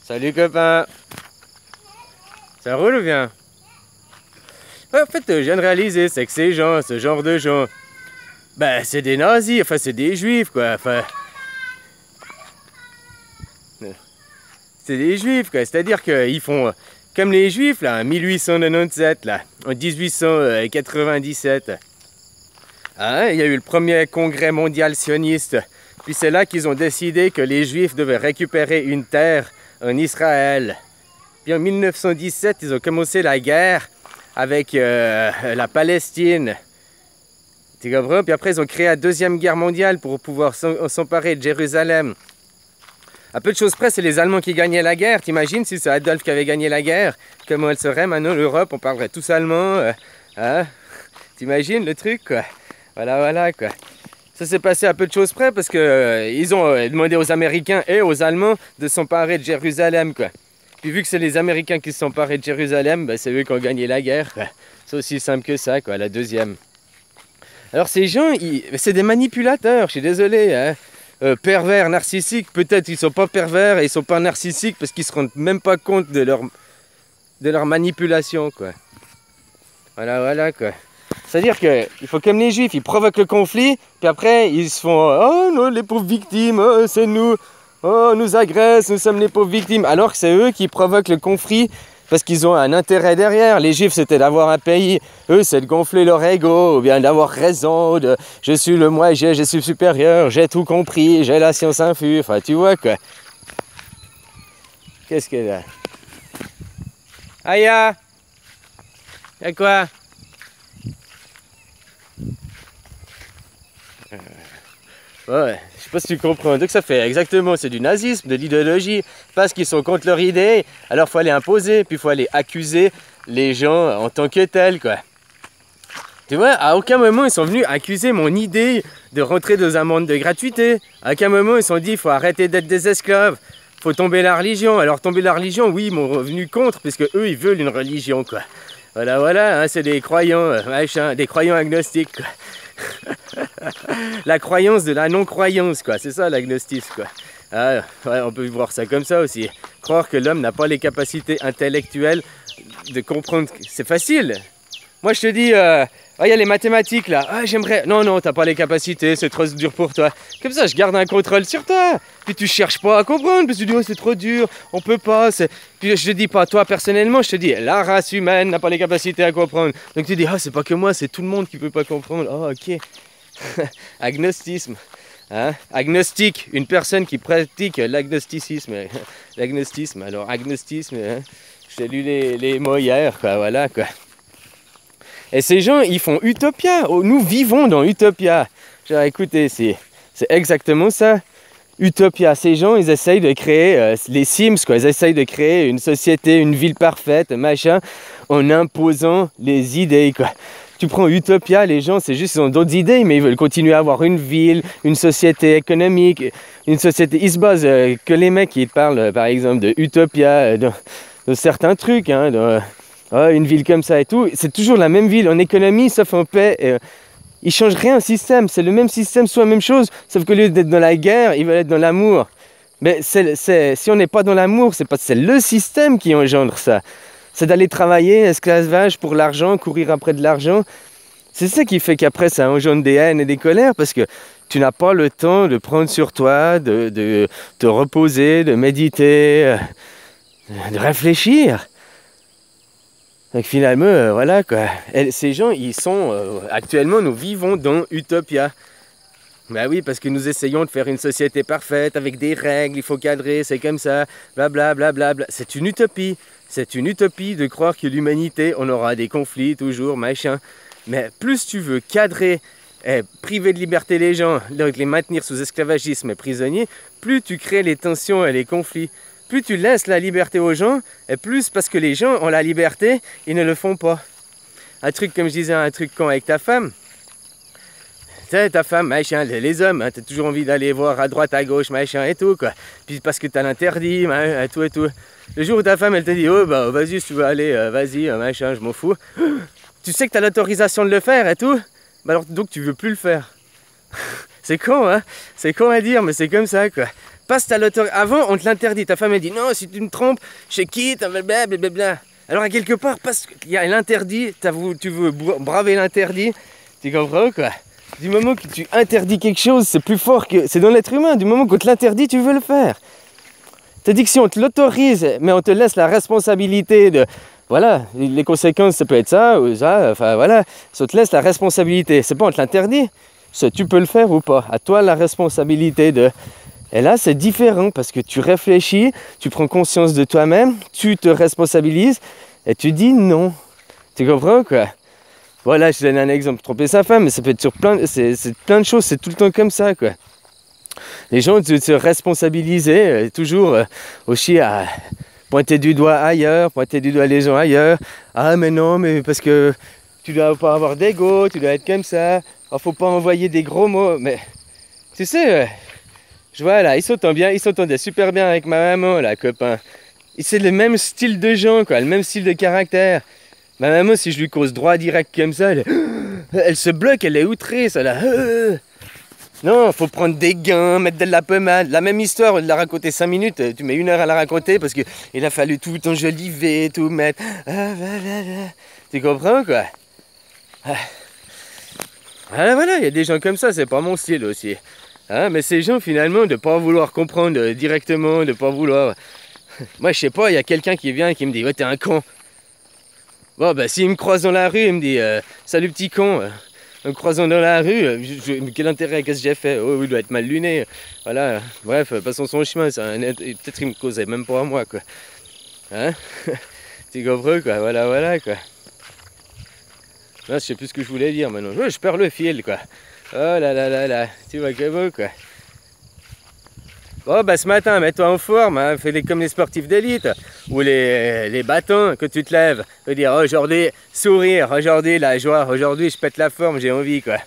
Salut copain. Ça roule ou bien? Ouais, en fait, je viens de réaliser, c'est que ces gens, ce genre de gens, bah c'est des nazis, enfin c'est des juifs quoi, enfin... C'est des juifs quoi, c'est-à-dire qu'ils font comme les juifs là, en 1897 là, en 1897. Hein, il y a eu le premier congrès mondial sioniste, puis c'est là qu'ils ont décidé que les juifs devaient récupérer une terre en Israël. Puis en 1917, ils ont commencé la guerre avec la Palestine. Tu comprends? Puis après, ils ont créé la Deuxième Guerre mondiale pour pouvoir s'emparer de Jérusalem. À peu de choses près, c'est les Allemands qui gagnaient la guerre. T'imagines si c'est Adolphe qui avait gagné la guerre? Comment elle serait maintenant l'Europe? On parlerait tous allemand. Hein? T'imagines le truc quoi? Voilà quoi. Ça s'est passé à peu de choses près parce que ils ont demandé aux Américains et aux Allemands de s'emparer de Jérusalem quoi. Puis vu que c'est les Américains qui se sont emparés de Jérusalem, bah, c'est eux qui ont gagné la guerre quoi. C'est aussi simple que ça quoi, la deuxième. Alors ces gens, c'est des manipulateurs, je suis désolé, hein. Pervers, narcissiques, peut-être ils sont pas pervers et ils sont pas narcissiques parce qu'ils se rendent même pas compte de leur manipulation quoi. Voilà quoi. C'est-à-dire qu'il faut comme les juifs, ils provoquent le conflit, puis après ils se font « Oh non, les pauvres victimes, oh, c'est nous, oh, on nous agresse, nous sommes les pauvres victimes », alors que c'est eux qui provoquent le conflit parce qu'ils ont un intérêt derrière. Les juifs c'était d'avoir un pays, eux c'est de gonfler leur ego, ou bien d'avoir raison, de « je suis le moi, je suis supérieur, j'ai tout compris, j'ai la science infuse », enfin tu vois quoi. Qu'est-ce que là? Aya! Y'a quoi? Ouais, je sais pas si tu comprends. Donc ça fait exactement, c'est du nazisme, de l'idéologie. Parce qu'ils sont contre leur idée, alors faut aller imposer, puis faut aller accuser les gens en tant que tels, quoi. Tu vois, à aucun moment ils sont venus accuser mon idée de rentrer dans un monde de gratuité. À aucun moment ils se sont dit, faut arrêter d'être des esclaves, faut tomber la religion. Alors tomber la religion, oui, ils m'ont revenu contre, puisque eux ils veulent une religion, quoi. Voilà, hein, c'est des croyants, machin, des croyants agnostiques, quoi. La croyance de la non-croyance, quoi. C'est ça l'agnostisme, quoi. Ah, ouais, on peut voir ça comme ça aussi. Croire que l'homme n'a pas les capacités intellectuelles de comprendre. C'est facile. Moi, je te dis, il y a les mathématiques là. Ah, j'aimerais. Non, t'as pas les capacités, c'est trop dur pour toi. Comme ça, je garde un contrôle sur toi. Puis tu cherches pas à comprendre, parce que tu dis, oh, c'est trop dur, on peut pas. Puis je te dis pas toi personnellement, je te dis, la race humaine n'a pas les capacités à comprendre. Donc tu dis, ah, c'est pas que moi, c'est tout le monde qui peut pas comprendre. Oh, ok. Agnostisme. Hein? Agnostique, une personne qui pratique l'agnosticisme. L'agnostisme, alors agnostisme, hein? J'ai lu les mots hier, quoi, voilà, quoi. Et ces gens, ils font Utopia. Oh, nous vivons dans Utopia. Genre, écoutez, c'est exactement ça. Utopia. Ces gens, ils essayent de créer les Sims, quoi. Ils essayent de créer une société, une ville parfaite, machin, en imposant les idées, quoi. Tu prends Utopia, les gens, c'est juste, ils ont d'autres idées, mais ils veulent continuer à avoir une ville, une société économique, une société. Ils se basent que les mecs qui parlent, par exemple, de Utopia, de certains trucs, hein, une ville comme ça et tout, c'est toujours la même ville en économie, sauf en paix. Ils changent rien au système, c'est le même système, soit la même chose, sauf qu'au lieu d'être dans la guerre, ils veulent être dans l'amour. Mais si on n'est pas dans l'amour, c'est le système qui engendre ça. C'est d'aller travailler, esclavage pour l'argent, courir après de l'argent. C'est ça qui fait qu'après ça engendre des haines et des colères, parce que tu n'as pas le temps de prendre sur toi, de te reposer, de méditer, de réfléchir. Donc finalement, voilà quoi. Et ces gens, ils sont... actuellement, nous vivons dans Utopia. Ben oui, parce que nous essayons de faire une société parfaite, avec des règles, il faut cadrer, c'est comme ça, blablabla. C'est une utopie. C'est une utopie de croire que l'humanité, on aura des conflits toujours, machin. Mais plus tu veux cadrer, priver de liberté les gens, les maintenir sous esclavagisme et prisonniers, plus tu crées les tensions et les conflits. Plus tu laisses la liberté aux gens, et plus parce que les gens ont la liberté, ils ne le font pas. Un truc, comme je disais, un truc con avec ta femme. Tu sais, ta femme, machin, les hommes, hein, t'as toujours envie d'aller voir à droite, à gauche, machin et tout, quoi. Puis parce que t'as l'interdit, et tout et tout. Le jour où ta femme, elle te dit, oh, bah, vas-y, si tu veux aller, vas-y, machin, je m'en fous. Tu sais que t'as l'autorisation de le faire et tout, bah alors, donc tu veux plus le faire. C'est con, hein. C'est con à dire, mais c'est comme ça, quoi. Passe ta l'autorité. Avant, on te l'interdit. Ta femme, elle dit non, si tu me trompes, je quitte, blablabla. Alors, à quelque part, parce qu'il y a l'interdit, tu veux braver l'interdit, tu comprends quoi? Du moment que tu interdis quelque chose, c'est plus fort que. C'est dans l'être humain. Du moment qu'on te l'interdit, tu veux le faire. T'as dit que si on te l'autorise, mais on te laisse la responsabilité de. Voilà, les conséquences, ça peut être ça ou ça. Enfin, voilà, ça te laisse la responsabilité. C'est pas on te l'interdit. Tu peux le faire ou pas. À toi la responsabilité de. Et là, c'est différent parce que tu réfléchis, tu prends conscience de toi-même, tu te responsabilises et tu dis non. Tu comprends quoi? Voilà, je donne un exemple. Tromper sa femme, mais ça peut être sur c'est plein de choses. C'est tout le temps comme ça quoi. Les gens se responsabiliser, toujours aussi à pointer du doigt ailleurs, pointer du doigt les gens ailleurs. Ah mais non, mais parce que tu dois pas avoir d'ego, tu dois être comme ça. Oh, faut pas envoyer des gros mots. Mais tu sais, je vois là, ils s'entendaient super bien avec ma maman, là, copain. C'est le même style de gens, quoi, le même style de caractère. Ma maman, si je lui cause droit direct comme ça, elle se bloque, elle est outrée, ça là. Non, faut prendre des gains, mettre de la pommade. La même histoire, on l'a raconter 5 minutes, tu mets 1 heure à la raconter parce qu'il a fallu tout enjoliver, tout mettre. Tu comprends quoi? Voilà, il y a des gens comme ça, c'est pas mon style aussi. Hein, mais ces gens finalement, de pas vouloir comprendre directement, de pas vouloir. Moi je sais pas, il y a quelqu'un qui vient et qui me dit ouais t'es un con. Bon bah s'il me croise dans la rue, il me dit salut petit con. En me croisant dans la rue, quel intérêt, qu'est-ce que j'ai fait? Oh, il doit être mal luné. Voilà, bref, passons son chemin. Peut-être il me causait même pas à moi, quoi. Hein? Tu comprends, quoi? Voilà, quoi. Non, je sais plus ce que je voulais dire maintenant. Ouais, je perds le fil, quoi. Oh là. Tu vois comment, quoi. Bon, bah ce matin, mets-toi en forme, hein. Fais-les comme les sportifs d'élite. Ou les bâtons, que tu te lèves. Veux dire, aujourd'hui, sourire, aujourd'hui, la joie, aujourd'hui, je pète la forme, j'ai envie, quoi.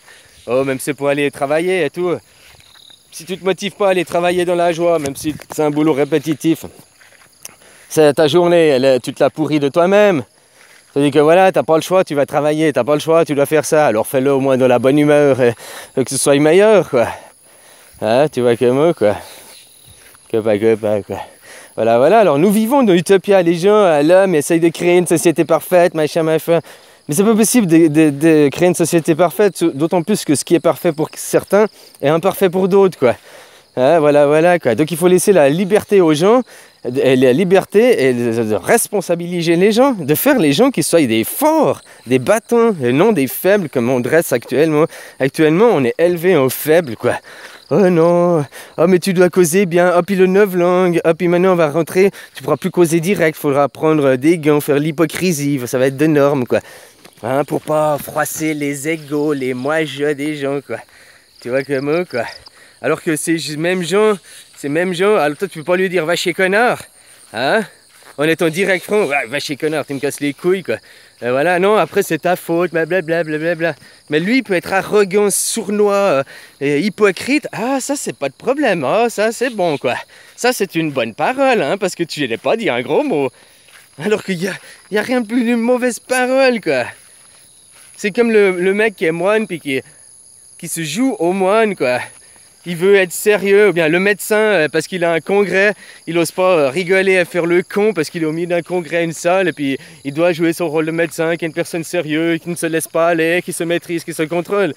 Oh, même c'est pour aller travailler et tout. Si tu te motives pas à aller travailler dans la joie, même si c'est un boulot répétitif, c'est ta journée, tu te la pourris de toi-même. C'est-à-dire que voilà, t'as pas le choix, tu vas travailler, t'as pas le choix, tu dois faire ça. Alors fais-le au moins dans la bonne humeur et que ce soit meilleur, quoi. Hein, tu vois comment, quoi. Que pas, quoi. Voilà. Alors nous vivons dans l'utopia. Les gens, l'homme essaye de créer une société parfaite, machin. Mais c'est pas possible de créer une société parfaite, d'autant plus que ce qui est parfait pour certains est imparfait pour d'autres, quoi. Hein, voilà, quoi. Donc il faut laisser la liberté aux gens, et la liberté et de responsabiliser les gens, de faire les gens qui soient des forts, des bâtons, et non des faibles comme on dresse actuellement. Actuellement, on est élevé en faibles, quoi. Oh non, oh mais tu dois causer bien, hop, il a 9 langues, hop, et maintenant on va rentrer, tu pourras plus causer direct, il faudra prendre des gants, faire l'hypocrisie, ça va être de normes, quoi. Hein, pour pas froisser les égos, les moi-je des gens, quoi. Tu vois comment, quoi. Alors que ces mêmes gens, alors toi tu peux pas lui dire va chez connard, hein, en étant direct front, ouais, va chez connard, tu me casses les couilles, quoi. Et voilà, non, après c'est ta faute, blablabla. Mais lui, il peut être arrogant, sournois, et hypocrite. Ah, ça, c'est pas de problème. Ah, ça, c'est bon, quoi. Ça, c'est une bonne parole, hein, parce que tu n'as pas dit un gros mot. Alors qu'il y a rien de plus d'une mauvaise parole, quoi. C'est comme le mec qui est moine, puis qui se joue au moine, quoi. Il veut être sérieux, ou bien le médecin, parce qu'il a un congrès, il n'ose pas rigoler et faire le con parce qu'il est au milieu d'un congrès, une salle, et puis il doit jouer son rôle de médecin, qui est une personne sérieuse, qui ne se laisse pas aller, qui se maîtrise, qui se contrôle.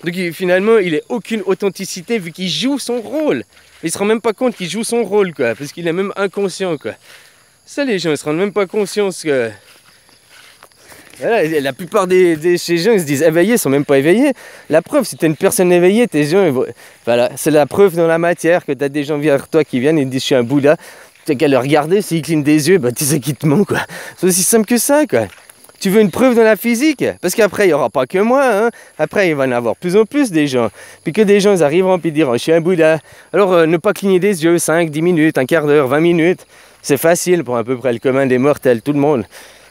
Donc finalement, il n'a aucune authenticité vu qu'il joue son rôle. Il ne se rend même pas compte qu'il joue son rôle, quoi, parce qu'il est même inconscient, quoi. Ça, les gens ne se rendent même pas conscients que... Voilà, la plupart ces gens, ils se disent éveillés, ils sont même pas éveillés. La preuve, si tu es une personne éveillée, tes gens, voilà, c'est la preuve dans la matière que tu as des gens vers toi qui viennent et disent je suis un Bouddha. Tu n'as qu'à le regarder, s'ils clignent des yeux, bah, tu sais qu'ils te ment, quoi. C'est aussi simple que ça, quoi. Tu veux une preuve dans la physique? Parce qu'après, il n'y aura pas que moi, hein. Après, il va y en avoir plus en plus des gens. Puis que des gens ils arriveront et diront je suis un Bouddha. Alors, ne pas cligner des yeux 5, 10 minutes, un quart d'heure, 20 minutes. C'est facile pour à peu près le commun des mortels, tout le monde.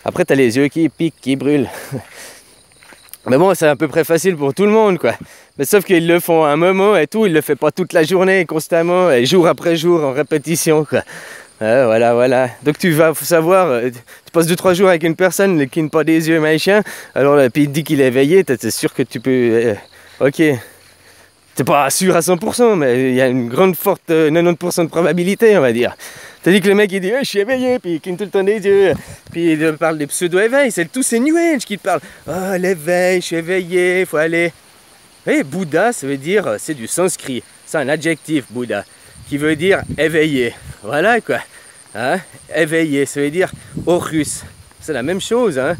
Après, tu as les yeux qui piquent, qui brûlent. Mais bon, c'est à peu près facile pour tout le monde, quoi. Mais sauf qu'ils le font à un moment et tout, ils le font pas toute la journée, constamment, et jour après jour, en répétition, quoi. Voilà. Donc tu vas savoir, tu passes 2-3 jours avec une personne qui n'a pas des yeux, machin, alors puis il te dit qu'il est éveillé, t'es sûr que tu peux... ok. C'est pas sûr à 100%, mais il y a une grande forte 90% de probabilité, on va dire. Tandis que le mec il dit je suis éveillé, puis il cligne tout le temps des yeux, puis il parle des pseudo-éveils, c'est tous ces New Age qui te parlent. Oh l'éveil, je suis éveillé, il faut aller. Et Bouddha, ça veut dire, c'est du sanskrit, c'est un adjectif Bouddha, qui veut dire éveillé. Voilà quoi. Hein? Éveillé, ça veut dire Horus. C'est la même chose. Hein?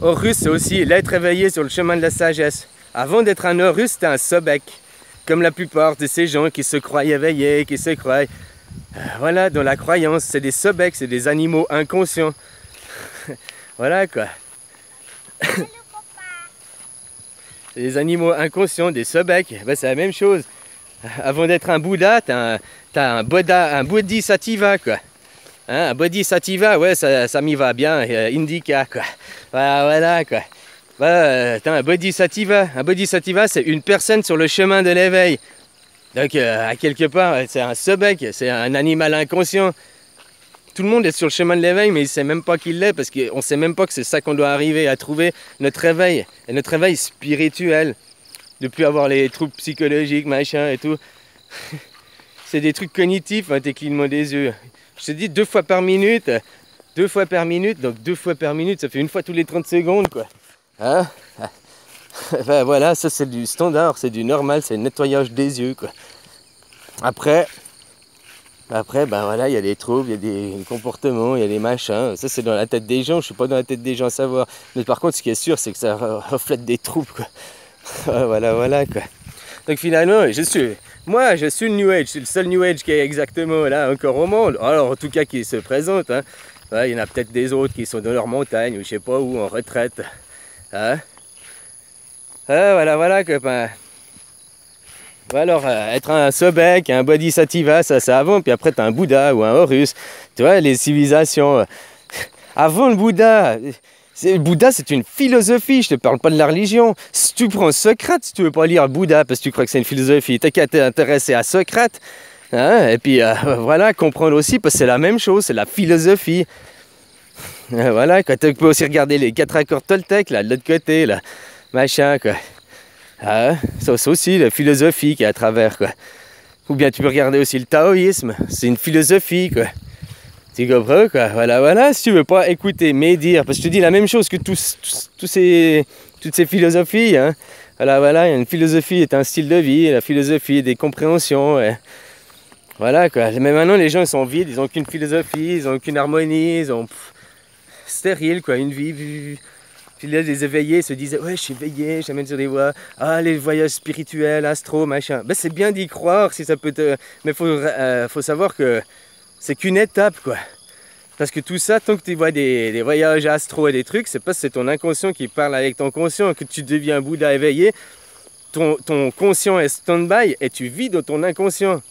Horus, c'est aussi l'être éveillé sur le chemin de la sagesse. Avant d'être un Horus, c'était un Sobek. Comme la plupart de ces gens qui se croient éveillés, qui se croient... voilà, dans la croyance, c'est des Sobeks, c'est des animaux inconscients. Voilà quoi. C'est des animaux inconscients, des Sobeks, ben, c'est la même chose. Avant d'être un Bouddha, t'as un Bodhisattva quoi. Hein, un Bodhisattva, ouais, ça m'y va bien, indica quoi. Voilà quoi. T'as un Bodhisattva. Un Bodhisattva, c'est une personne sur le chemin de l'éveil. Donc, à quelque part, c'est un Sobek, c'est un animal inconscient. Tout le monde est sur le chemin de l'éveil, mais il ne sait même pas qu'il l'est, parce qu'on ne sait même pas que c'est ça qu'on doit arriver à trouver, notre éveil. Et notre éveil spirituel. De plus avoir les troubles psychologiques, machin et tout. C'est des trucs cognitifs, hein, tes clignements des yeux. Je te dis 2 fois par minute. 2 fois par minute, donc 2 fois par minute, ça fait 1 fois tous les 30 secondes, quoi. Hein? Ben voilà, ça c'est du standard, c'est du normal, c'est le nettoyage des yeux, quoi. Après, ben voilà, il y a des troubles, il y a des comportements, il y a des machins. Ça c'est dans la tête des gens, je suis pas dans la tête des gens à savoir. Mais par contre, ce qui est sûr, c'est que ça reflète des troubles, quoi. Voilà, quoi. Donc finalement, je suis le New Age, je suis le seul New Age qui est exactement là encore au monde. Alors en tout cas qui se présente, hein. Ouais, il y en a peut-être des autres qui sont dans leur montagne, ou je sais pas où, en retraite. Hein? Voilà, copain. Alors, être un Sobek, un Bodhisattva, ça c'est avant, puis après t'as un Bouddha ou un Horus. Tu vois, les civilisations. Avant le Bouddha, c'est une philosophie, je te parle pas de la religion. Si tu prends Socrate, si tu veux pas lire Bouddha parce que tu crois que c'est une philosophie, t'as qu'à t'intéresser à Socrate. Hein? Et puis voilà, comprendre aussi, parce que c'est la même chose, c'est la philosophie. Voilà, quand tu peux aussi regarder les 4 accords Toltec, là, de l'autre côté, là, machin, quoi. Ah, ça c'est aussi la philosophie qui est à travers, quoi. Ou bien tu peux regarder aussi le taoïsme, c'est une philosophie, quoi. Tu comprends, quoi. Voilà, si tu veux pas écouter mes dires, parce que je te dis la même chose que toutes ces philosophies, hein. Voilà, une philosophie est un style de vie, la philosophie est des compréhensions, ouais. Voilà, quoi. Mais maintenant, les gens, ils sont vides, ils ont aucune philosophie, ils ont aucune harmonie, ils ont... stérile, quoi, une vie. Puis là, les éveillés se disaient ouais, je suis éveillé, j'amène sur des voies, les voyages spirituels, astro, machin. Ben c'est bien d'y croire si ça peut te. Mais faut savoir que c'est qu'une étape, quoi. Parce que tout ça, tant que tu vois des voyages astro et des trucs, c'est pas c'est ton inconscient qui parle avec ton conscient, que tu deviens Bouddha éveillé, ton conscient est stand-by et tu vis dans ton inconscient.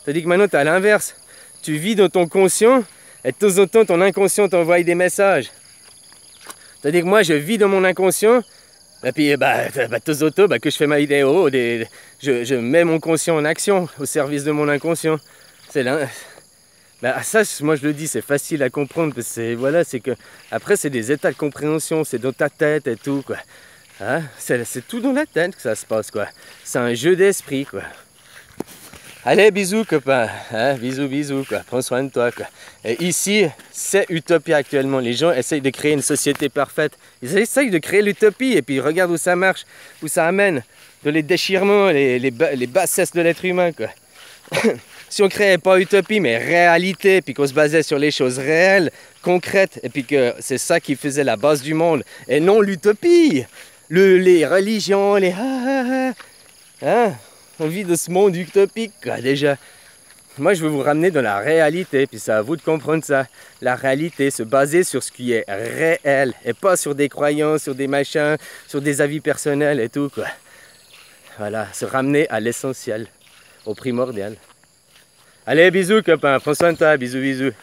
C'est-à-dire que maintenant, tu as l'inverse. Tu vis dans ton conscient. Et de temps en temps, ton inconscient t'envoie des messages. C'est-à-dire que moi, je vis dans mon inconscient, et puis, de temps en temps, que je fais ma vidéo, je mets mon conscient en action, au service de mon inconscient. C'est là. Ça, moi, je le dis, c'est facile à comprendre, parce que c'est que, après, c'est des états de compréhension, c'est dans ta tête et tout, quoi. Hein? C'est tout dans la tête que ça se passe, quoi. C'est un jeu d'esprit, quoi. Allez, bisous, copain. Hein, bisous, quoi. Prends soin de toi, quoi. Et ici, c'est utopie actuellement. Les gens essayent de créer une société parfaite. Ils essayent de créer l'utopie et puis regarde où ça marche, où ça amène. Dans les déchirements, les bassesses de l'être humain, quoi. Si on créait pas utopie, mais réalité, puis qu'on se basait sur les choses réelles, concrètes, et puis que c'est ça qui faisait la base du monde, et non l'utopie. Les religions, les hein? On vit dans ce monde utopique, quoi, déjà. Moi, je veux vous ramener dans la réalité, puis c'est à vous de comprendre ça. La réalité, se baser sur ce qui est réel, et pas sur des croyances, sur des machins, sur des avis personnels et tout, quoi. Voilà, se ramener à l'essentiel, au primordial. Allez, bisous, copain, prends soin de toi, bisous.